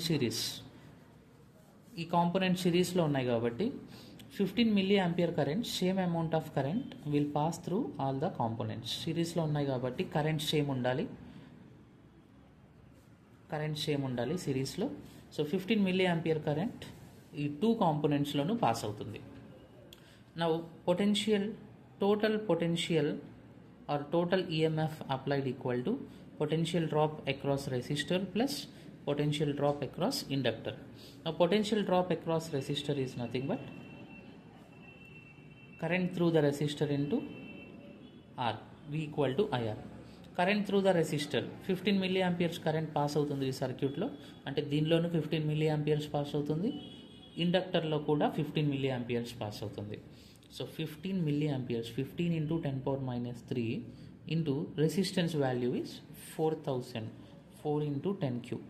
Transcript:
Series, ఈ component సిరీస్లో ఉన్నాయి కాబట్టి 15 milli ampere current same amount of current will pass through all the components. సిరీస్లో ఉన్నాయి కాబట్టి కరెంట్ సేమ్ ఉండాలి సిరీస్లో. సో 15 మిల్లీ ఆంపియర్ కరెంట్ ఈ 2 కాంపోనెంట్స్లోనూ పాస్ అవుతుంది. Now total potential or total EMF applied equal to potential drop across resistor plus potential drop across inductor. Now potential drop across resistor is nothing but current through the resistor into R, V equal to IR. Current through the resistor 15 milli amperes current pass అవుతుంది ఈ సర్క్యూట్లో, అంటే దీనిలోనూ 15 milli amperes pass అవుతుంది, ఇండక్టర్లో కూడా 15 milli amperes pass అవుతుంది. So 15 milli amperes, 15 into 10 power minus 3 into resistance value is 4000, 4 into 10 cube.